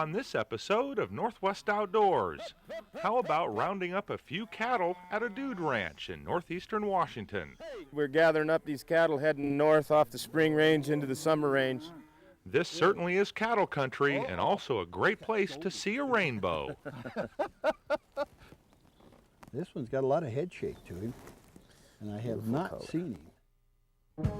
On this episode of Northwest Outdoors, how about rounding up a few cattle at a dude ranch in northeastern Washington? We're gathering up these cattle heading north off the spring range into the summer range. This certainly is cattle country and also a great place to see a rainbow. This one's got a lot of head shape to him, and I have not seen him.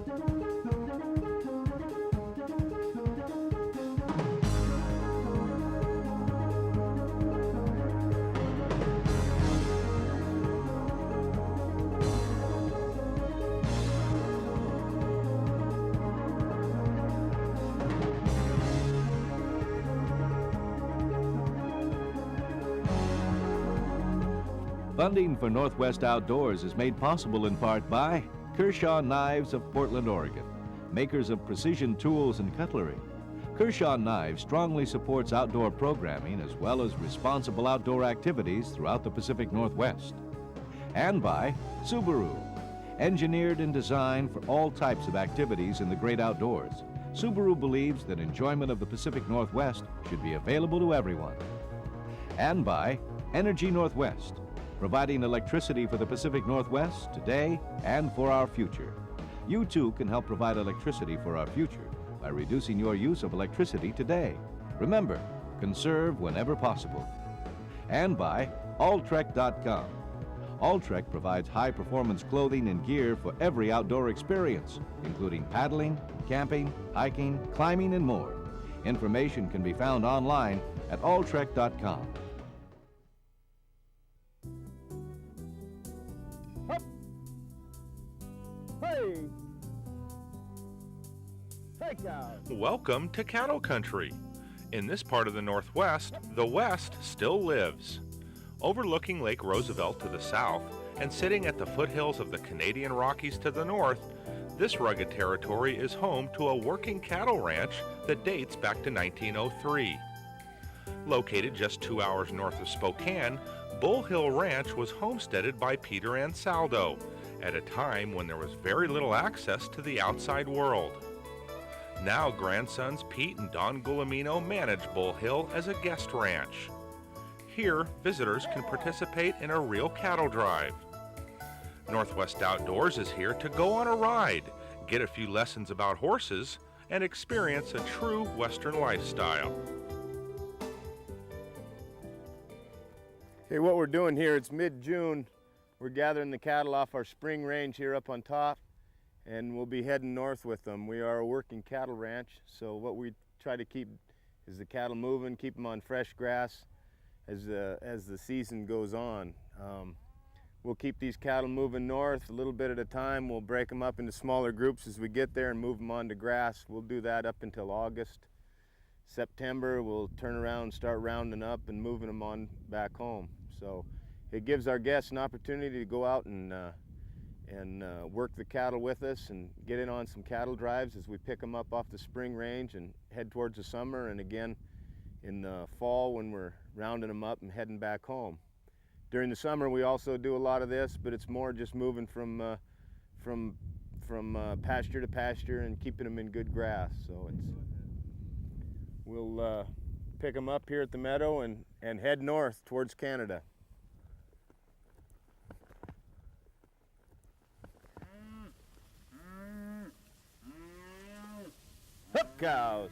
Funding for Northwest Outdoors is made possible in part by Kershaw Knives of Portland, Oregon, makers of precision tools and cutlery. Kershaw Knives strongly supports outdoor programming as well as responsible outdoor activities throughout the Pacific Northwest. And by Subaru, engineered and designed for all types of activities in the great outdoors. Subaru believes that enjoyment of the Pacific Northwest should be available to everyone. And by Energy Northwest, providing electricity for the Pacific Northwest today and for our future. You too can help provide electricity for our future by reducing your use of electricity today. Remember, conserve whenever possible. And by Alltrek.com. Alltrek provides high-performance clothing and gear for every outdoor experience, including paddling, camping, hiking, climbing, and more. Information can be found online at Alltrek.com. Welcome to cattle country. In this part of the Northwest, the West still lives. Overlooking Lake Roosevelt to the south and sitting at the foothills of the Canadian Rockies to the north, this rugged territory is home to a working cattle ranch that dates back to 1903. Located just 2 hours north of Spokane, Bull Hill Ranch was homesteaded by Peter Ansaldo at a time when there was very little access to the outside world. Now grandsons Pete and Don Gulamino manage Bull Hill as a guest ranch. Here, visitors can participate in a real cattle drive. Northwest Outdoors is here to go on a ride, get a few lessons about horses, and experience a true Western lifestyle. Okay, what we're doing here, it's mid-June. We're gathering the cattle off our spring range here up on top, and we'll be heading north with them. We are a working cattle ranch, so what we try to keep is the cattle moving, keep them on fresh grass as the season goes on. We'll keep these cattle moving north a little bit at a time. We'll break them up into smaller groups as we get there and move them onto grass. We'll do that up until August. September, we'll turn around and start rounding up and moving them on back home. So it gives our guests an opportunity to go out and work the cattle with us and get in on some cattle drives as we pick them up off the spring range and head towards the summer, and again in the fall when we're rounding them up and heading back home. During the summer we also do a lot of this, but it's more just moving from pasture to pasture and keeping them in good grass. So we'll pick them up here at the meadow and head north towards Canada. Hup cows.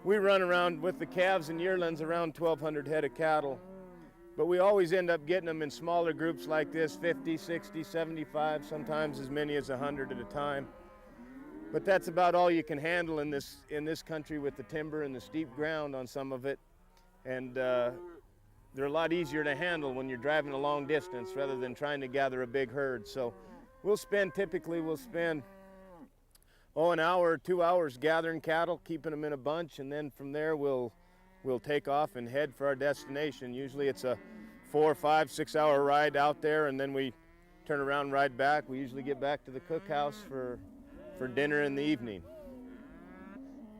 We run around with the calves and yearlings around 1,200 head of cattle, but we always end up getting them in smaller groups like this, 50, 60, 75, sometimes as many as 100 at a time. But that's about all you can handle in this country with the timber and the steep ground on some of it, and they're a lot easier to handle when you're driving a long distance rather than trying to gather a big herd. So typically we'll spend an hour or 2 hours gathering cattle, keeping them in a bunch, and then from there we'll take off and head for our destination. Usually it's a 4, 5, 6 hour ride out there, and then we turn around and ride back. We usually get back to the cookhouse for dinner in the evening.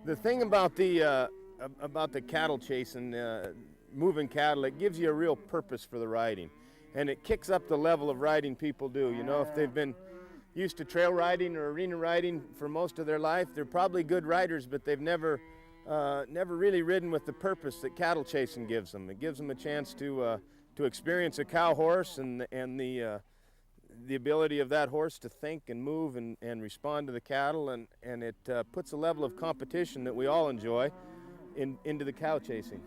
The thing about the cattle chasing, moving cattle, it gives you a real purpose for the riding, and it kicks up the level of riding people do. You know, if they've been used to trail riding or arena riding for most of their life. They're probably good riders, but they've never really ridden with the purpose that cattle chasing gives them. It gives them a chance to experience a cow horse and the ability of that horse to think and move and respond to the cattle, and it puts a level of competition that we all enjoy into the cow chasing.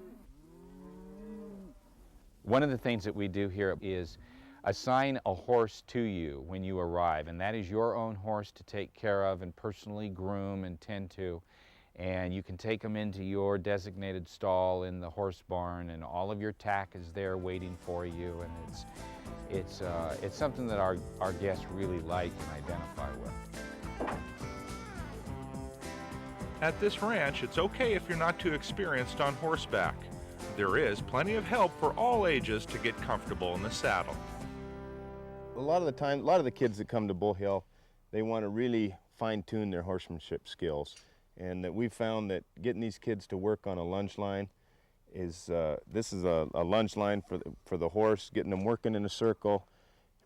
One of the things that we do here is assign a horse to you when you arrive, and that is your own horse to take care of and personally groom and tend to. And you can take them into your designated stall in the horse barn, and all of your tack is there waiting for you, and it's something that our guests really like and identify with. At this ranch, it's okay if you're not too experienced on horseback. There is plenty of help for all ages to get comfortable in the saddle. A lot of the time, a lot of the kids that come to Bull Hill, they want to really fine-tune their horsemanship skills. And that we've found that getting these kids to work on a lunge line is, this is a lunge line for the horse, getting them working in a circle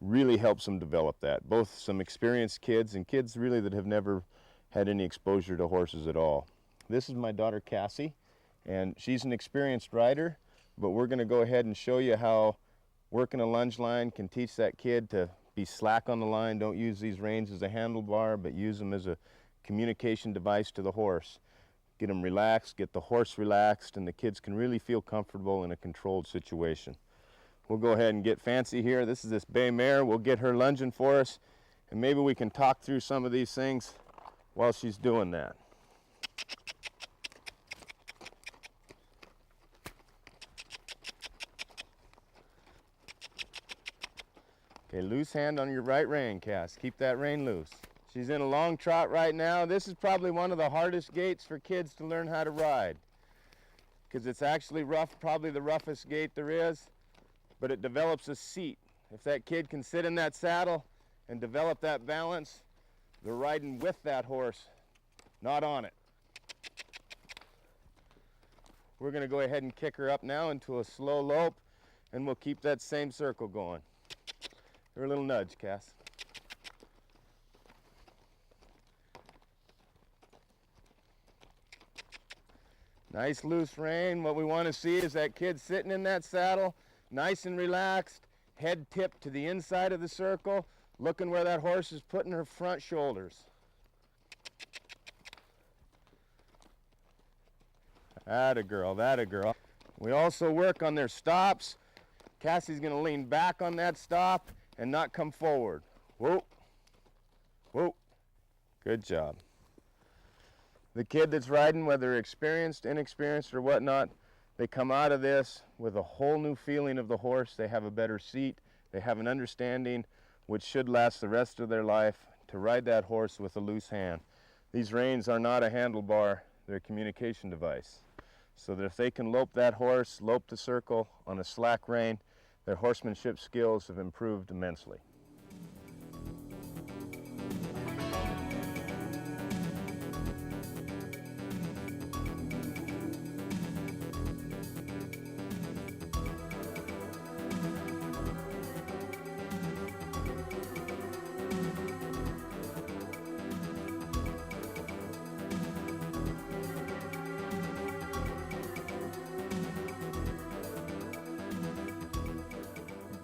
really helps them develop that. Both some experienced kids and kids really that have never had any exposure to horses at all. This is my daughter Cassie, and she's an experienced rider, but we're going to go ahead and show you how working a lunge line can teach that kid to be slack on the line. Don't use these reins as a handlebar, but use them as a communication device to the horse. Get them relaxed, get the horse relaxed, and the kids can really feel comfortable in a controlled situation. We'll go ahead and get fancy here. This is this bay mare. We'll get her lunging for us, and maybe we can talk through some of these things while she's doing that. Okay, loose hand on your right rein, Cass. Keep that rein loose. She's in a long trot right now. This is probably one of the hardest gaits for kids to learn how to ride, because it's actually rough, probably the roughest gait there is, but it develops a seat. If that kid can sit in that saddle and develop that balance, they're riding with that horse, not on it. We're going to go ahead and kick her up now into a slow lope, and we'll keep that same circle going. Give her a little nudge, Cass. Nice loose rein. What we want to see is that kid sitting in that saddle, nice and relaxed, head tipped to the inside of the circle, looking where that horse is putting her front shoulders. Atta girl, that a girl. We also work on their stops. Cassie's going to lean back on that stop and not come forward. Whoa, whoa, good job. The kid that's riding, whether experienced, inexperienced, or whatnot, they come out of this with a whole new feeling of the horse. They have a better seat. They have an understanding, which should last the rest of their life, to ride that horse with a loose hand. These reins are not a handlebar. They're a communication device. So that if they can lope that horse, lope the circle on a slack rein, their horsemanship skills have improved immensely.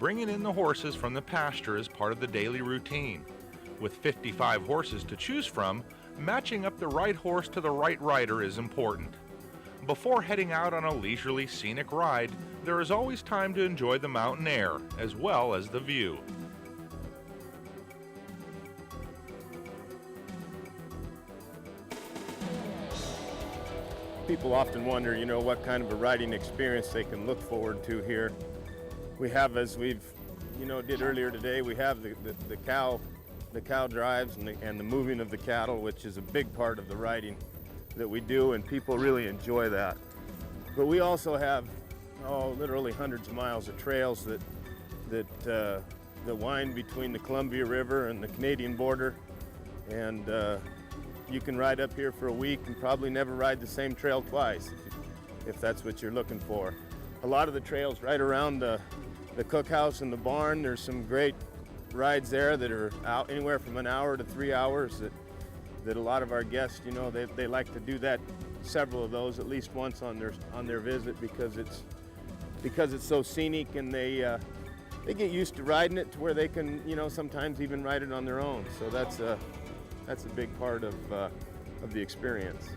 Bringing in the horses from the pasture is part of the daily routine. With 55 horses to choose from, matching up the right horse to the right rider is important. Before heading out on a leisurely scenic ride, there is always time to enjoy the mountain air as well as the view. People often wonder, what kind of a riding experience they can look forward to here. We have, as we've, did earlier today, we have the cow drives and the moving of the cattle, which is a big part of the riding that we do, and people really enjoy that. But we also have, literally hundreds of miles of trails that wind between the Columbia River and the Canadian border, and you can ride up here for a week and probably never ride the same trail twice, if that's what you're looking for. A lot of the trails right around the cookhouse and the barn, there's some great rides there that are out anywhere from an hour to 3 hours that a lot of our guests, you know, they like to do that, several of those at least once on their visit because it's so scenic, and they get used to riding it to where they can, you know, sometimes even ride it on their own. So that's a big part of the experience.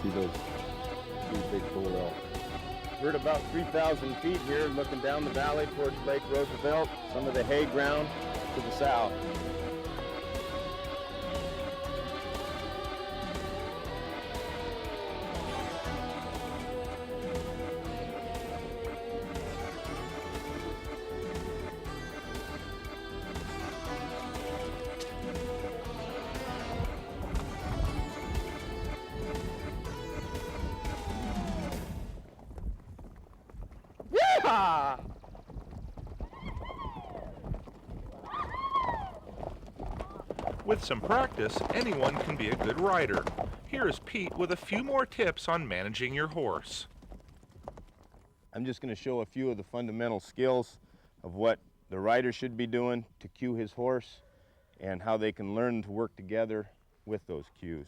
See those big bull elk. We're at about 3,000 feet here, looking down the valley towards Lake Roosevelt, some of the hay ground to the south. With some practice, anyone can be a good rider. Here is Pete with a few more tips on managing your horse. I'm just going to show a few of the fundamental skills of what the rider should be doing to cue his horse and how they can learn to work together with those cues.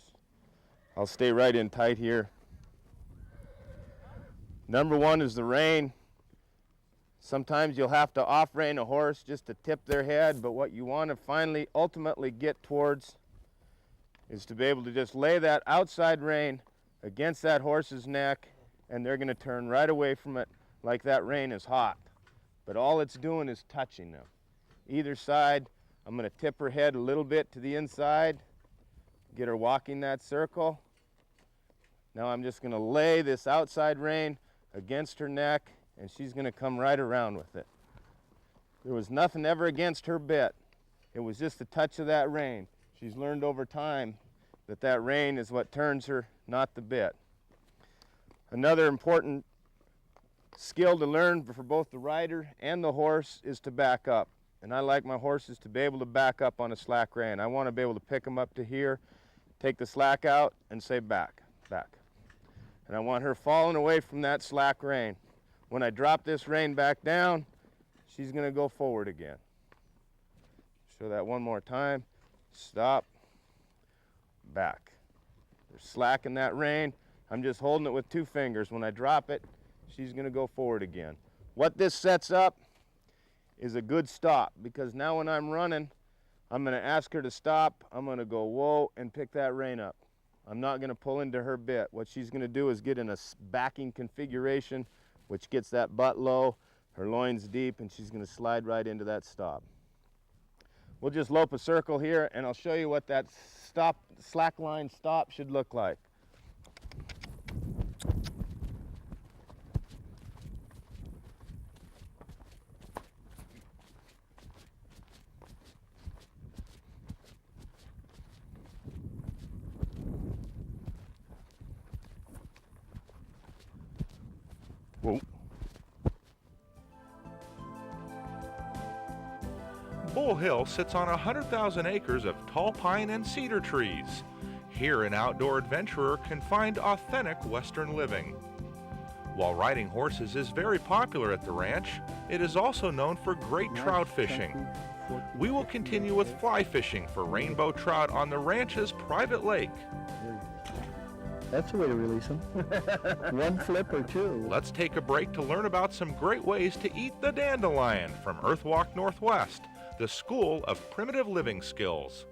I'll stay right in tight here. Number one is the rein. Sometimes you'll have to off-rein a horse just to tip their head, but what you want to ultimately get towards is to be able to just lay that outside rein against that horse's neck, and they're going to turn right away from it like that rein is hot. But all it's doing is touching them. Either side, I'm going to tip her head a little bit to the inside, get her walking that circle. Now I'm just going to lay this outside rein against her neck, and she's going to come right around with it. There was nothing ever against her bit. It was just the touch of that rein. She's learned over time that that rein is what turns her, not the bit. Another important skill to learn for both the rider and the horse is to back up. And I like my horses to be able to back up on a slack rein. I want to be able to pick them up to here, take the slack out, and say back, back. And I want her falling away from that slack rein. When I drop this rein back down, she's going to go forward again. Show that one more time. Stop, back. There's slack in that rein. I'm just holding it with 2 fingers. When I drop it, she's going to go forward again. What this sets up is a good stop, because now when I'm running, I'm going to ask her to stop. I'm going to go whoa and pick that rein up. I'm not going to pull into her bit. What she's going to do is get in a backing configuration, which gets that butt low, her loins deep, and she's going to slide right into that stop. We'll just lope a circle here, and I'll show you what that slack line stop should look like. Whoa. Bull Hill sits on 100,000 acres of tall pine and cedar trees. Here, an outdoor adventurer can find authentic Western living. While riding horses is very popular at the ranch, it is also known for great trout fishing. We will continue with fly fishing for rainbow trout on the ranch's private lake. That's the way to release them. One flip or two. Let's take a break to learn about some great ways to eat the dandelion from Earthwalk Northwest, the School of Primitive Living Skills.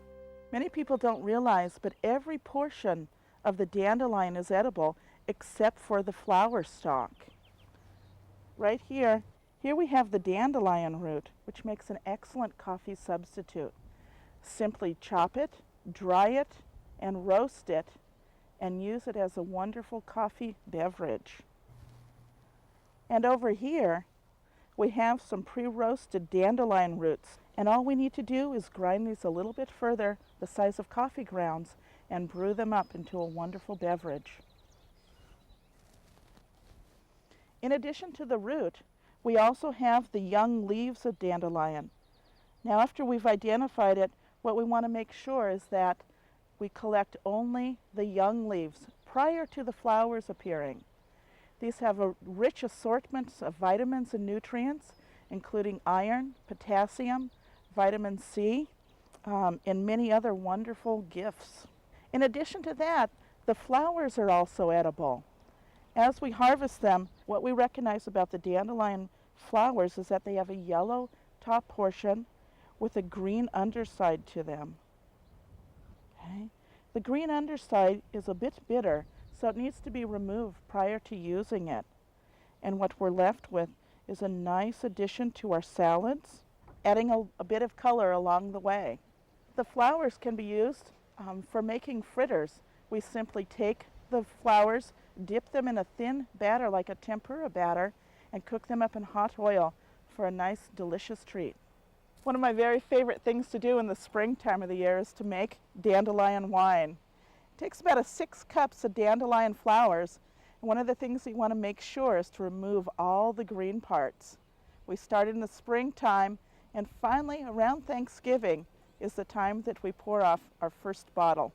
Many people don't realize, but every portion of the dandelion is edible, except for the flower stalk. Right here, we have the dandelion root, which makes an excellent coffee substitute. Simply chop it, dry it, and roast it, and use it as a wonderful coffee beverage. And over here, we have some pre-roasted dandelion roots, and all we need to do is grind these a little bit further, the size of coffee grounds, and brew them up into a wonderful beverage. In addition to the root, we also have the young leaves of dandelion. Now, after we've identified it, what we want to make sure is that we collect only the young leaves prior to the flowers appearing. These have a rich assortment of vitamins and nutrients, including iron, potassium, vitamin C, and many other wonderful gifts. In addition to that, the flowers are also edible. As we harvest them, what we recognize about the dandelion flowers is that they have a yellow top portion with a green underside to them. Okay? The green underside is a bit bitter, so it needs to be removed prior to using it. And what we're left with is a nice addition to our salads, adding a bit of color along the way. The flowers can be used for making fritters. We simply take the flowers, dip them in a thin batter like a tempura batter, and cook them up in hot oil for a nice, delicious treat. One of my very favorite things to do in the springtime of the year is to make dandelion wine. It takes about 6 cups of dandelion flowers, and one of the things you want to make sure is to remove all the green parts. We start in the springtime, and finally around Thanksgiving is the time that we pour off our first bottle.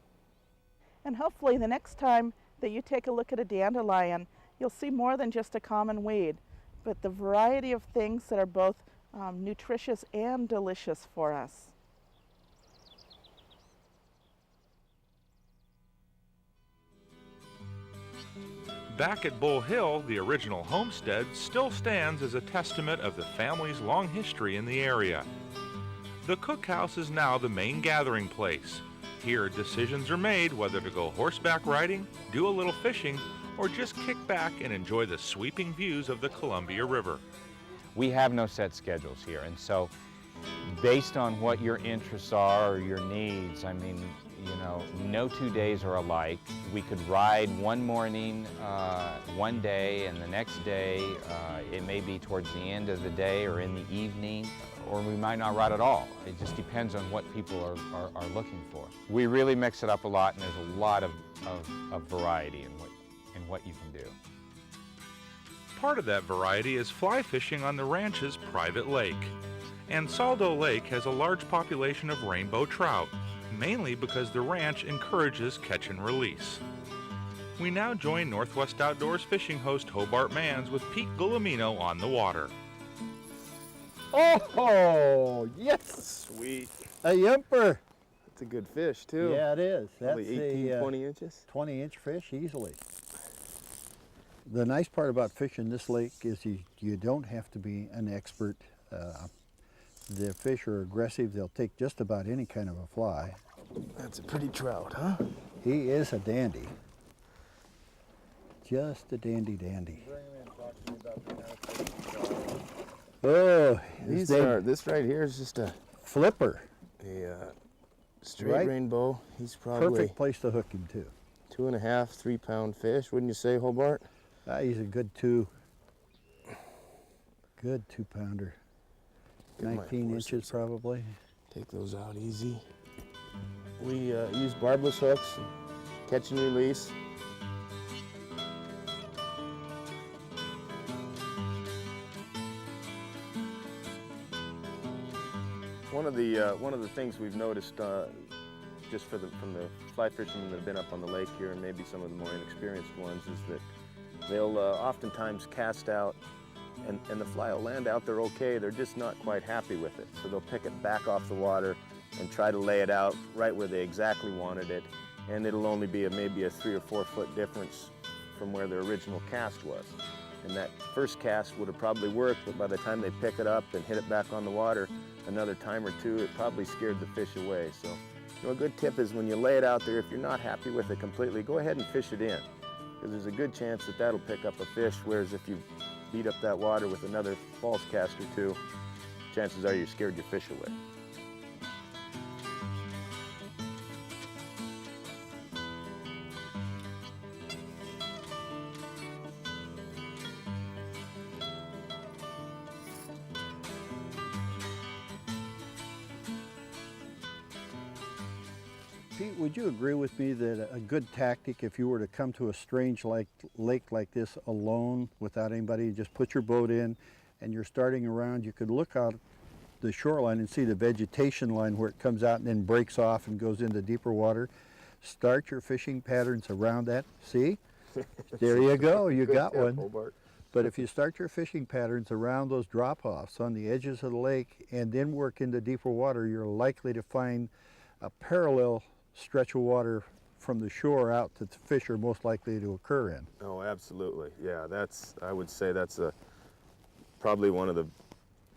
And hopefully the next time that you take a look at a dandelion, you'll see more than just a common weed, but the variety of things that are both nutritious and delicious for us. Back at Bull Hill, the original homestead still stands as a testament of the family's long history in the area. The cookhouse is now the main gathering place. Here, decisions are made whether to go horseback riding, do a little fishing, or just kick back and enjoy the sweeping views of the Columbia River. We have no set schedules here, and so based on what your interests are or your needs, I mean, you know, no 2 days are alike. We could ride one morning, one day, and the next day it may be towards the end of the day or in the evening, or we might not ride at all. It just depends on what people are looking for. We really mix it up a lot, and there's a lot of variety in what you can do. Part of that variety is fly fishing on the ranch's private lake. And Saldo Lake has a large population of rainbow trout, mainly because the ranch encourages catch and release. We now join Northwest Outdoors fishing host Hobart Manns with Pete Guillemino on the water. Oh, yes! Sweet. A yumper. It's a good fish, too. Yeah, it is. Probably That's 18, 20 inches. 20-inch fish easily. The nice part about fishing this lake is you don't have to be an expert. The fish are aggressive. They'll take just about any kind of a fly. That's a pretty trout, huh? He is a dandy. Just a dandy. Oh, this right here is just a flipper. A straight Right. rainbow. He's probably Perfect place to hook him too. 2.5, 3 pound fish, wouldn't you say, Hobart? He's a good 2-pounder. Get my 19 inches horses. probably. Take those out easy. We use barbless hooks, catch and release. One of the things we've noticed just from the fly fishermen that have been up on the lake here, and maybe some of the more inexperienced ones, is that they'll oftentimes cast out and the fly will land out there okay. They're just not quite happy with it. So they'll pick it back off the water and try to lay it out right where they exactly wanted it. And it'll only be maybe a 3 or 4 foot difference from where their original cast was. And that first cast would have probably worked, but by the time they pick it up and hit it back on the water another time or two, it probably scared the fish away. So, a good tip is when you lay it out there, if you're not happy with it completely, go ahead and fish it in. because there's a good chance that that'll pick up a fish, whereas if you beat up that water with another false cast or two, chances are you scared your fish away. Pete, would you agree with me that a good tactic, if you were to come to a strange lake like this alone without anybody, you just put your boat in and you're starting around, you could look out the shoreline and see the vegetation line where it comes out and then breaks off and goes into deeper water. Start your fishing patterns around that. See? There you go, you got one. Hobart. But if you start your fishing patterns around those drop-offs on the edges of the lake and then work into deeper water, you're likely to find a parallel stretch of water from the shore out that the fish are most likely to occur in. Oh, absolutely. Yeah, I would say that's probably one of the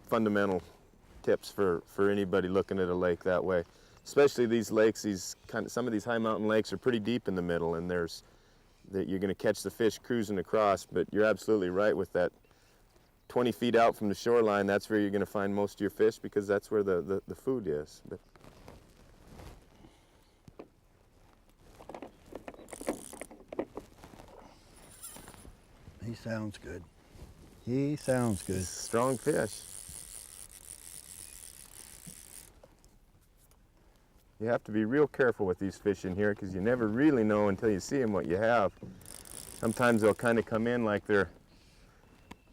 fundamental tips for anybody looking at a lake that way. Especially these lakes, some of these high mountain lakes are pretty deep in the middle, and you're going to catch the fish cruising across, but you're absolutely right with that 20 feet out from the shoreline, that's where you're going to find most of your fish because that's where the food is. But He sounds good. He sounds good. strong fish. You have to be real careful with these fish in here because you never really know until you see them what you have. Sometimes they'll kind of come in like they're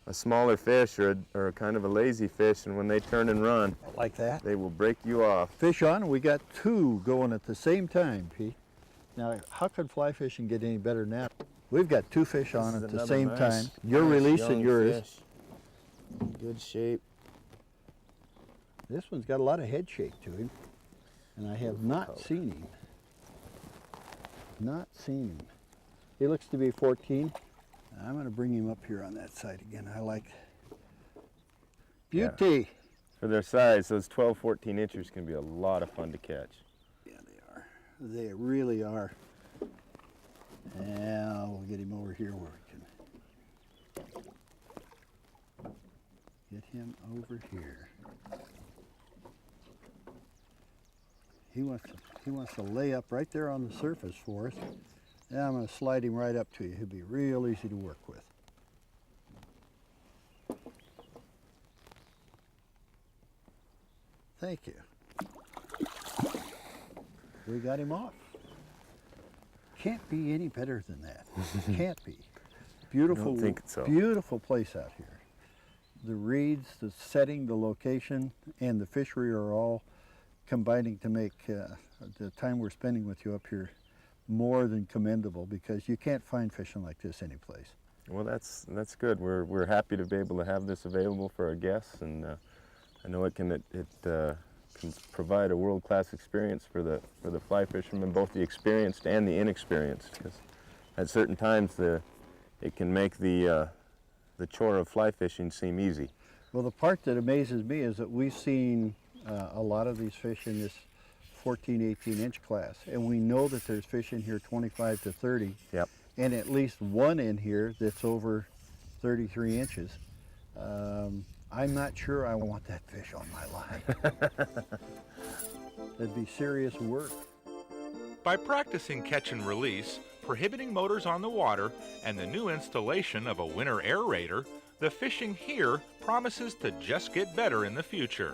a smaller fish or a kind of a lazy fish, and when they turn and run, Like that. they will break you off. Fish on, we got two going at the same time, Pete. Now, how could fly fishing get any better than that? We've got two fish on This at is the another same nice- time. You're nice releasing young yours. fish. Good shape. This one's got a lot of head shake to him, and I have not seen him. Not seen him. He looks to be 14. I'm going to bring him up here on that side again. I like beauty. For their size, those 12, 14 inches can be a lot of fun to catch. Yeah, they are. They really are. Now we'll get him over here where we can get him over here. He wants to lay up right there on the surface for us. Now I'm going to slide him right up to you. He'll be real easy to work with. Thank you. We got him off. Can't be any better than that. Can't be. Beautiful, I don't think so. Beautiful place out here. The reeds, the setting, the location, and the fishery are all combining to make the time we're spending with you up here more than commendable, because you can't find fishing like this anyplace. Well, that's good. We're happy to be able to have this available for our guests, and I know it can provide a world-class experience for the fly fishermen, both the experienced and the inexperienced. Because at certain times, it can make the chore of fly fishing seem easy. Well, the part that amazes me is that we've seen a lot of these fish in this 14, 18 inch class, and we know that there's fish in here 25 to 30. Yep. And at least one in here that's over 33 inches. I'm not sure I want that fish on my line. That'd be serious work. By practicing catch and release, prohibiting motors on the water, and the new installation of a winter aerator, the fishing here promises to just get better in the future.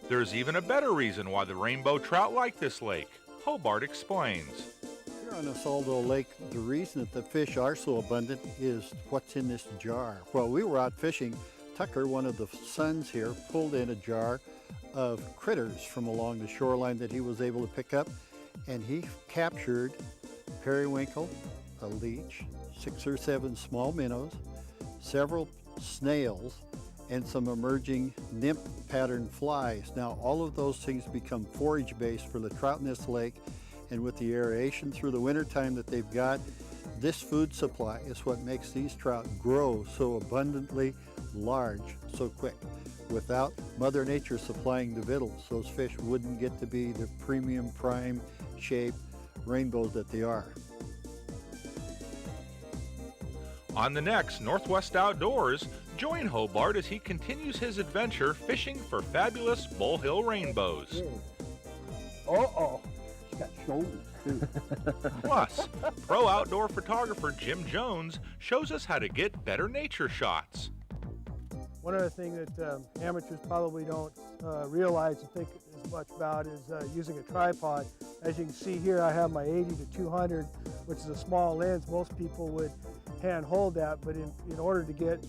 There's even a better reason why the rainbow trout like this lake. Hobart explains. Here on Isoldo Lake, the reason that the fish are so abundant is what's in this jar. While we were out fishing, Tucker, one of the sons here, pulled in a jar of critters from along the shoreline that he was able to pick up, and he captured periwinkle, a leech, 6 or 7 small minnows, several snails, and some emerging nymph pattern flies. Now all of those things become forage base for the trout in this lake, and with the aeration through the winter time that they've got, this food supply is what makes these trout grow so abundantly large so quick. Without Mother Nature supplying the victuals, those fish wouldn't get to be the premium prime shape rainbows that they are. On the next Northwest Outdoors, join Hobart as he continues his adventure fishing for fabulous Bull Hill rainbows. Uh-oh. She's got shoulders, too. Plus, pro outdoor photographer Jim Jones shows us how to get better nature shots. One other thing that amateurs probably don't realize and think as much about is using a tripod. As you can see here, I have my 80 to 200, which is a small lens. Most people would hand hold that, but in order to get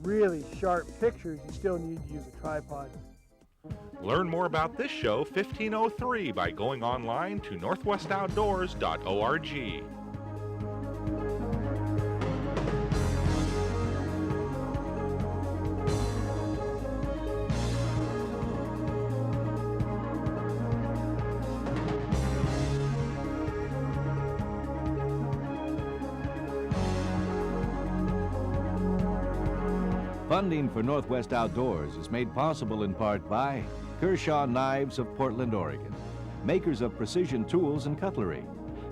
really sharp pictures, you still need to use a tripod. Learn more about this show 1503 by going online to northwestoutdoors.org. Funding for Northwest Outdoors is made possible in part by Kershaw Knives of Portland, Oregon, makers of precision tools and cutlery.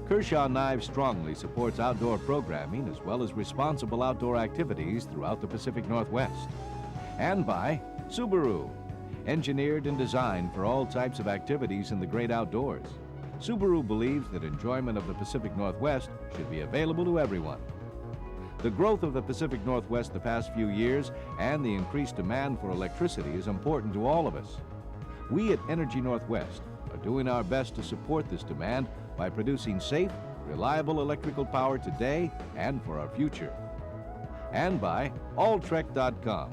Kershaw Knives strongly supports outdoor programming as well as responsible outdoor activities throughout the Pacific Northwest. And by Subaru, engineered and designed for all types of activities in the great outdoors. Subaru believes that enjoyment of the Pacific Northwest should be available to everyone. The growth of the Pacific Northwest the past few years and the increased demand for electricity is important to all of us. We at Energy Northwest are doing our best to support this demand by producing safe, reliable electrical power today and for our future. And by alltrek.com.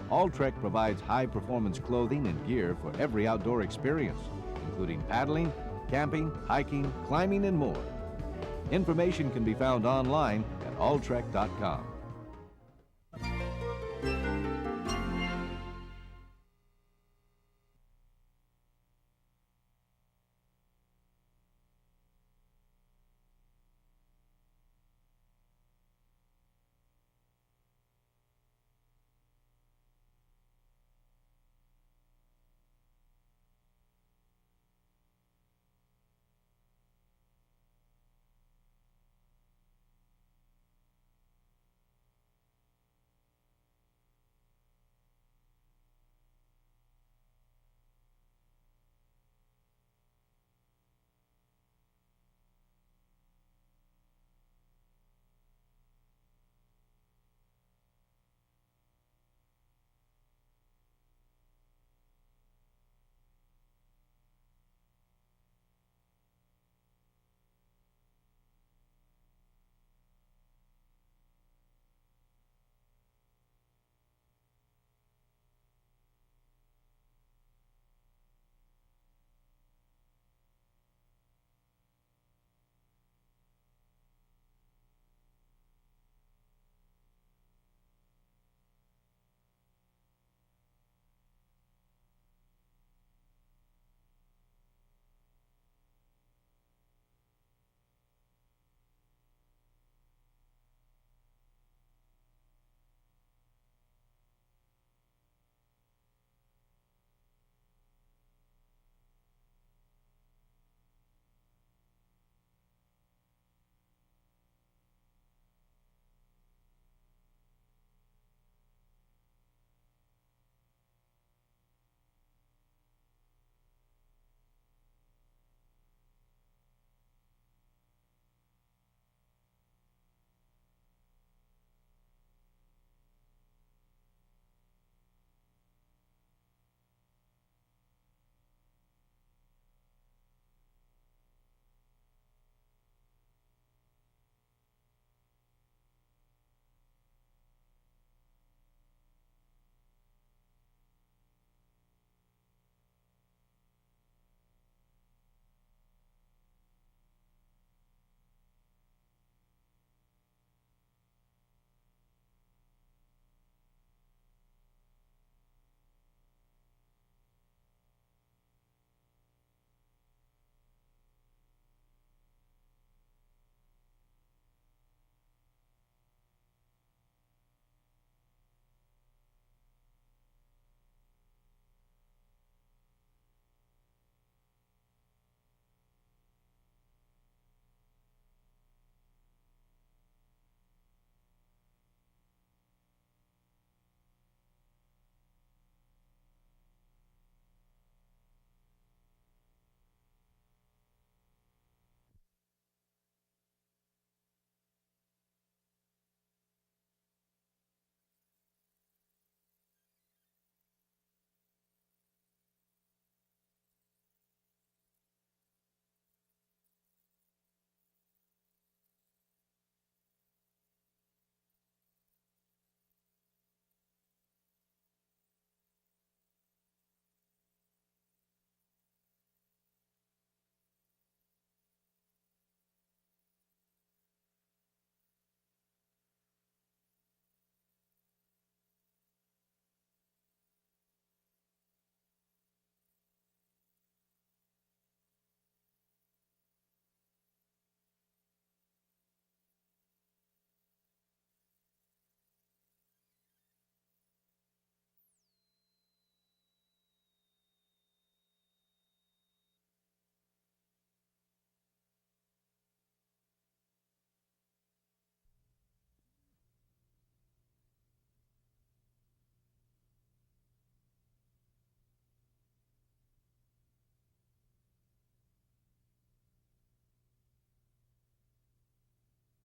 Alltrek provides high-performance clothing and gear for every outdoor experience, including paddling, camping, hiking, climbing, and more. Information can be found online at alltrek.com.